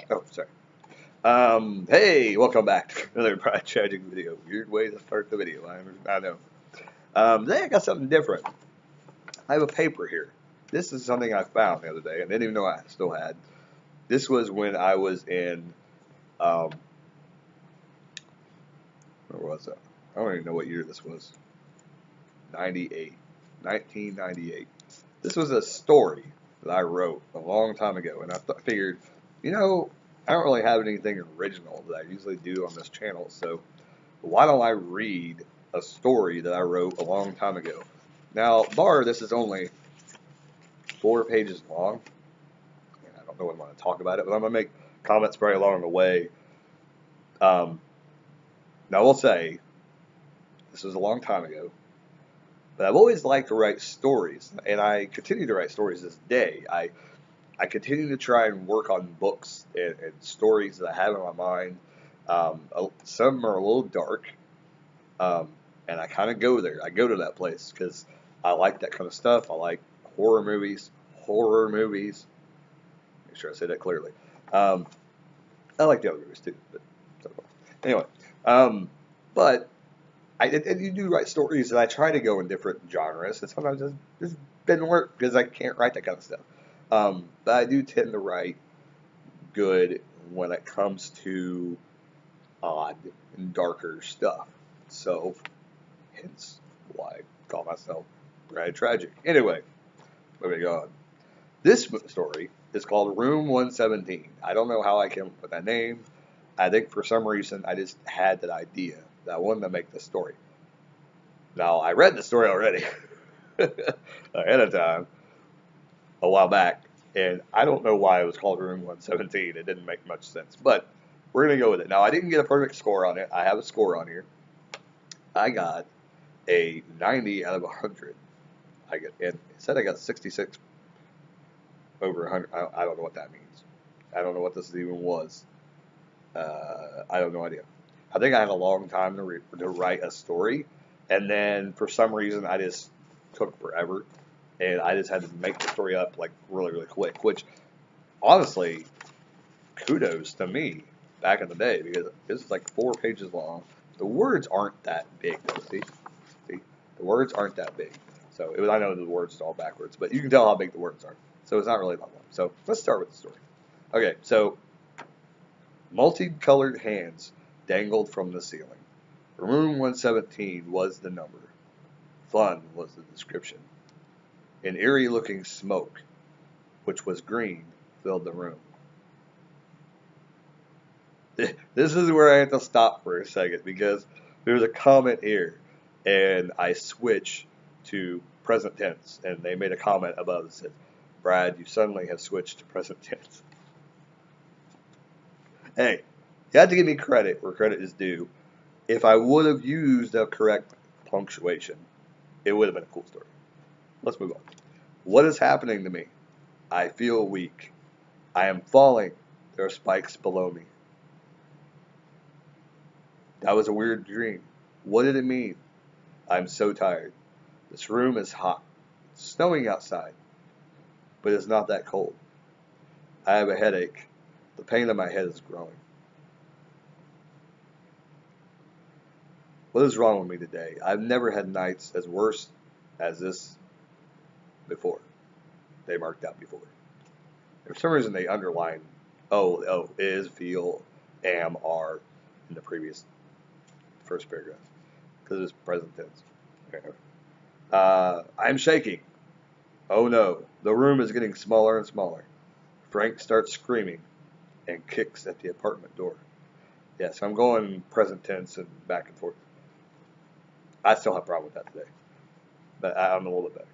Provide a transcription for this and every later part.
Oh, sorry. Hey, welcome back to another tragic video. Weird way to start the video. I know. Today I got something different. I have a paper here. This is something I found the other day and didn't even know I still had. This was when I was in, um, where was it? I don't even know what year this was. 98. 1998. This was a story that I wrote a long time ago, and I figured, you know, I don't really have anything original that I usually do on this channel, so why don't I read a story that I wrote a long time ago? Now, this is only 4 pages long, and I don't know when I want to talk about it, but I'm going to make comments very along the way. Now, I will say, this was a long time ago, but I've always liked to write stories, and I continue to write stories this day. I continue to try and work on books and stories that I have in my mind. Some are a little dark, um, and I kind of go there. I go to that place because I like that kind of stuff. I like horror movies. Horror movies. Make sure I say that clearly. Um, I like the other movies too. But anyway, um, but and you do write stories, and I try to go in different genres, and sometimes it just doesn't work because I can't write that kind of stuff. But I do tend to write good when it comes to odd and darker stuff. So, hence why I call myself Brad Tragic. Anyway, moving on. This story is called Room 117. I don't know how I came up with that name. I think for some reason I just had that idea that I wanted to make this story. Now, I read the story already ahead of time a while back, and I don't know why it was called Room 117. It didn't make much sense, but we're going to go with it. Now, I didn't get a perfect score on it. I have a score on here. I got a 90 out of 100. And it said I got 66 over 100. I don't know what that means. I don't know what this even was. I have no idea. I think I had a long time to write a story, and then for some reason I just took forever, and I just had to make the story up like really, really quick. Which, honestly, kudos to me back in the day because this is like 4 pages long. The words aren't that big, though. See, the words aren't that big. So I know the words are all backwards, but you can tell how big the words are. So it's not really that long. So let's start with the story. Okay, so multicolored hands dangled from the ceiling. Room 117 was the number. Fun was the description. An eerie-looking smoke, which was green, filled the room. This is where I have to stop for a second because there's a comment here, and I switch to present tense, and they made a comment above that said, "Brad, you suddenly have switched to present tense." Hey, you have to give me credit where credit is due. If I would have used the correct punctuation, it would have been a cool story. Let's move on. What is happening to me? I feel weak. I am falling. There are spikes below me. That was a weird dream. What did it mean? I'm so tired. This room is hot. It's snowing outside, but it's not that cold. I have a headache. The pain in my head is growing. What is wrong with me today? I've never had nights as worse as this before. They marked out before. For some reason, they underlined is, feel, am, are in the previous first paragraph because it's present tense. I'm shaking. Oh no, the room is getting smaller and smaller. Frank starts screaming and kicks at the apartment door. Yes, I'm going present tense and back and forth. I still have a problem with that today, but I'm a little bit better.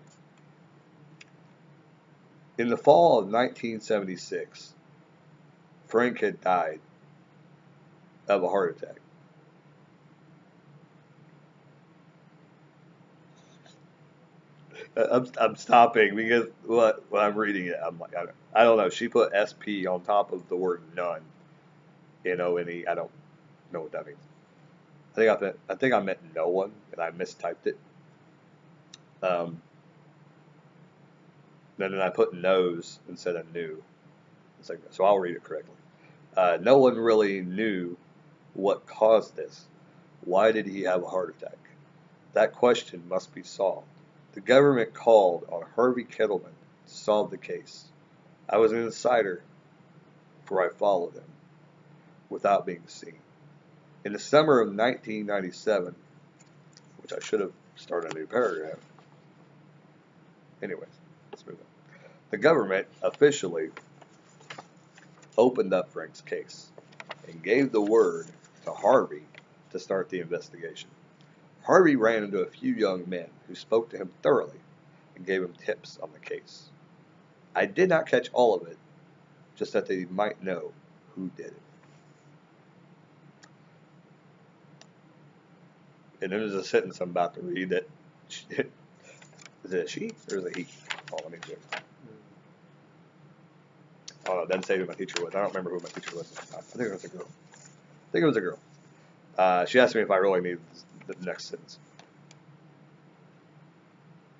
In the fall of 1976, Frank had died of a heart attack. I'm stopping because when I'm reading it, I'm like, I don't know. She put SP on top of the word none. NONE. I don't know what that means. I think I meant no one, and I mistyped it. Um, then I put nose instead of new. So I'll read it correctly. No one really knew what caused this. Why did he have a heart attack? That question must be solved. The government called on Harvey Kettleman to solve the case. I was an insider, for I followed him without being seen. In the summer of 1997, which I should have started a new paragraph. Anyways, let's move on. The government officially opened up Frank's case and gave the word to Harvey to start the investigation. Harvey ran into a few young men who spoke to him thoroughly and gave him tips on the case. I did not catch all of it, just that they might know who did it. And then there's a sentence I'm about to read that, is it a she or is it a he? Oh, let me do it. Oh, no, it doesn't say who my teacher was. I don't remember who my teacher was. I think it was a girl. She asked me if I really needed the next sentence.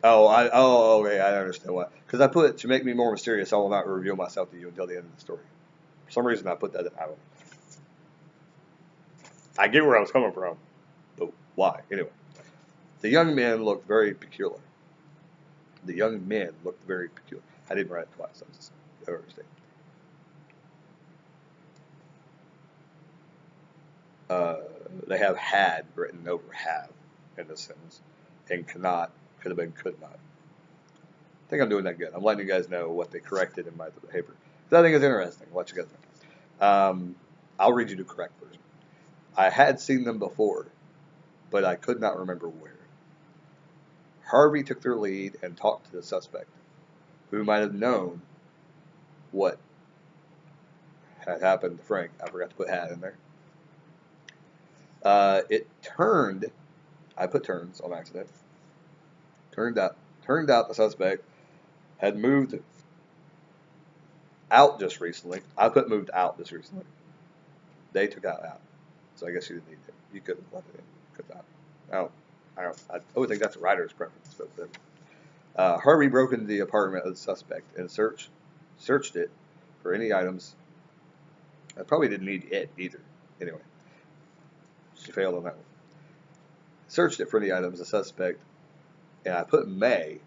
Okay, I understand why. Because I put, to make me more mysterious, I will not reveal myself to you until the end of the story. For some reason, I put that in. I don't know. I get where I was coming from, but why? Anyway, the young men looked very peculiar. I didn't write it twice. I understand. They have had written over have in this sentence, and cannot could have been could not. I think I'm doing that good. I'm letting you guys know what they corrected in my paper. Because I think it's interesting. I'll let you guys know. I'll read you the correct version. I had seen them before, but I could not remember where. Harvey took their lead and talked to the suspect, who might have known what had happened to Frank. I forgot to put had in there. It turned, I put turns on accident. Turned out the suspect had moved out just recently. I put moved out just recently. They took out. So I guess you didn't need it. You could have left it in. Could not. I would think that's a writer's preference. But Harvey broke into the apartment of the suspect and searched it for any items. I probably didn't need it either. Anyway, she failed on that one. Searched it for any items the suspect, and I put may.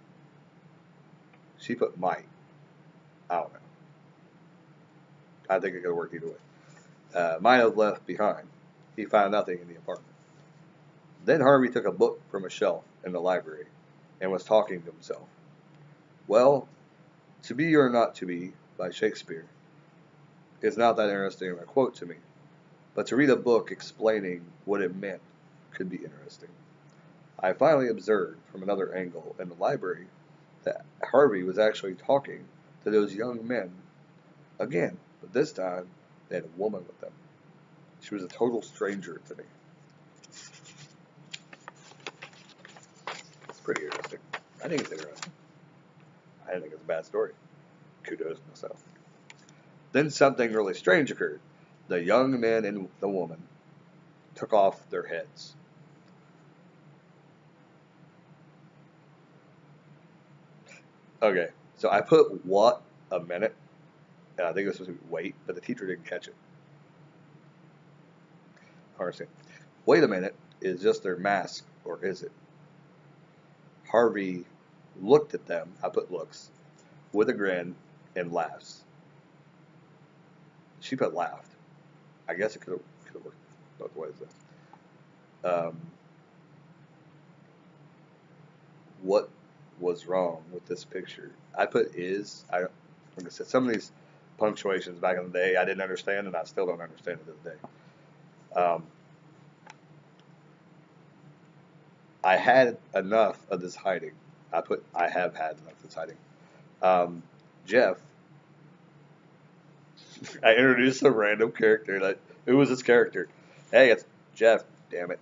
She put might. I don't know. I think it could have worked either way. Might have left behind. He found nothing in the apartment. Then Harvey took a book from a shelf in the library and was talking to himself. Well, To Be or Not to Be by Shakespeare is not that interesting of a quote to me, but to read a book explaining what it meant could be interesting. I finally observed from another angle in the library that Harvey was actually talking to those young men again, but this time they had a woman with them. She was a total stranger to me. It's pretty interesting. I think it's interesting. I didn't think it was a bad story. Kudos to myself. Then something really strange occurred. The young man and the woman took off their heads. Okay, so I put what a minute, and I think this was wait, but the teacher didn't catch it. Understand. Wait a minute is just their mask, or is it? Harvey looked at them, I put looks, with a grin and laughs. She put laughed. I guess it could have worked both ways though. What was wrong with this picture? I put is. Like I said, some of these punctuations back in the day I didn't understand, and I still don't understand to this day. I had enough of this hiding. I put I have had enough of this hiding. Jeff, I introduced a random character. Who was this character? Hey, it's Jeff. Damn it,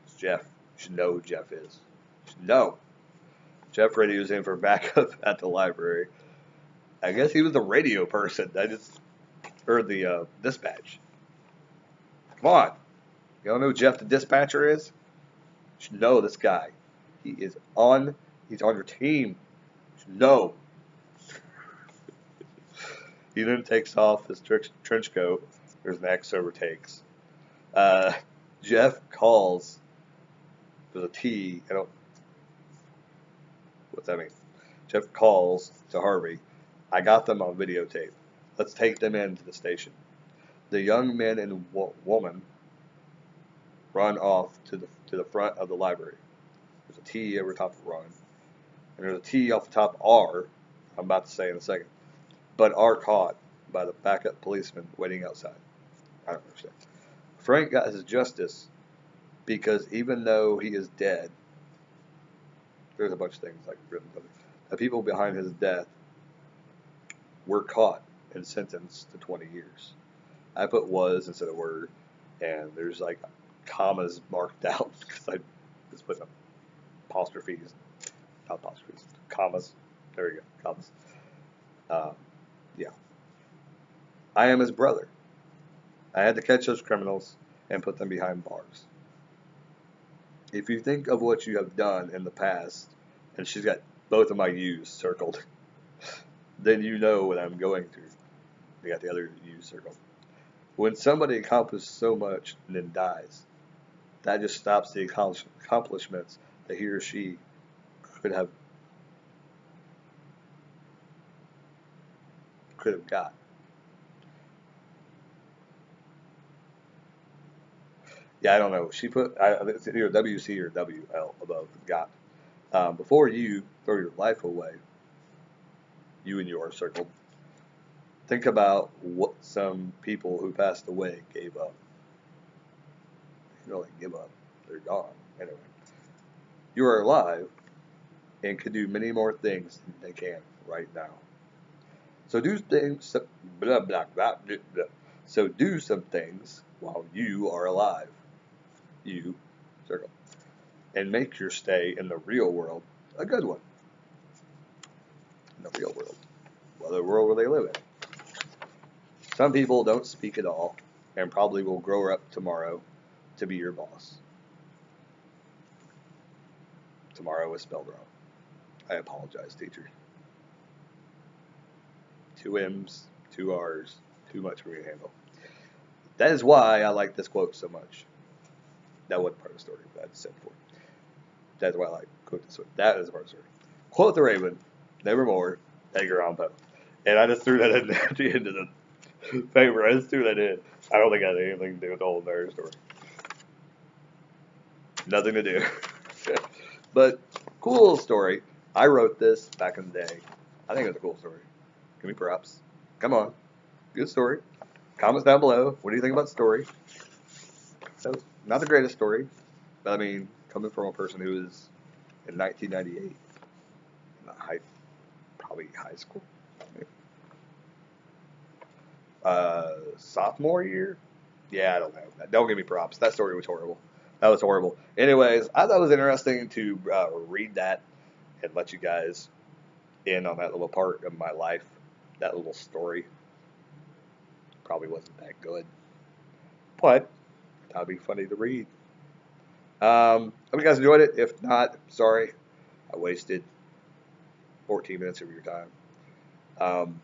it's Jeff. You should know who Jeff is. You should know. Jeff radios in for backup at the library. I guess he was the radio person. I just heard the dispatch. Come on, you don't know who Jeff the dispatcher is? You should know this guy. He's on your team. You should know. He then takes off his trench coat. There's an X overtakes. Uh, Jeff calls. There's a T. I don't. What's that mean? Jeff calls to Harvey. I got them on videotape. Let's take them into the station. The young men and woman run off to the front of the library. There's a T over top of run, and there's a T off the top of R. I'm about to say in a second, but are caught by the backup policeman waiting outside. I don't understand. Frank got his justice because even though he is dead, there's a bunch of things like the people behind his death were caught and sentenced to 20 years. I put was instead of were, and there's like commas marked out because I just put apostrophes, not apostrophes, commas. There you go, commas. Yeah. I am his brother. I had to catch those criminals and put them behind bars. If you think of what you have done in the past, and she's got both of my U's circled, then you know what I'm going through. I got the other U circled. When somebody accomplishes so much and then dies, that just stops the accomplishments that he or she could have got. Yeah, I don't know. She put it's either WC or WL above got. Before you throw your life away, you and yours circled. Think about what some people who passed away gave up. They really give up. They're gone. Anyway, you are alive and can do many more things than they can right now. So do things. Blah, blah, blah, blah, blah. So do some things while you are alive. You circle. And make your stay in the real world a good one. In the real world. Well, the world where they live in. Some people don't speak at all and probably will grow up tomorrow to be your boss. Tomorrow is spelled wrong. I apologize, teacher. 2 M's, 2 R's, too much for me to handle. That is why I like this quote so much. That wasn't part of the story, but I just said before. That's why I like quote this one. That is part of the story. Quote the Raven, nevermore, Edgar Allan Poe. And I just threw that in at the end of the paper. I just threw that in. I don't think it had anything to do with the whole entire story. Nothing to do. But cool little story. I wrote this back in the day. I think it's a cool story. Give me props. Come on. Good story. Comments down below. What do you think about the story? So, not the greatest story, but I mean, coming from a person who was in 1998, probably high school, sophomore year. Yeah, I don't know. Don't give me props. That story was horrible. That was horrible. Anyways, I thought it was interesting to read that and let you guys in on that little part of my life, that little story. Probably wasn't that good, but that'd be funny to read. Hope you guys enjoyed it. If not, sorry, I wasted 14 minutes of your time.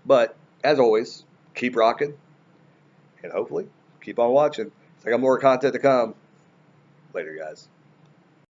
But as always, keep rocking, and hopefully keep on watching. I got more content to come. Later, guys.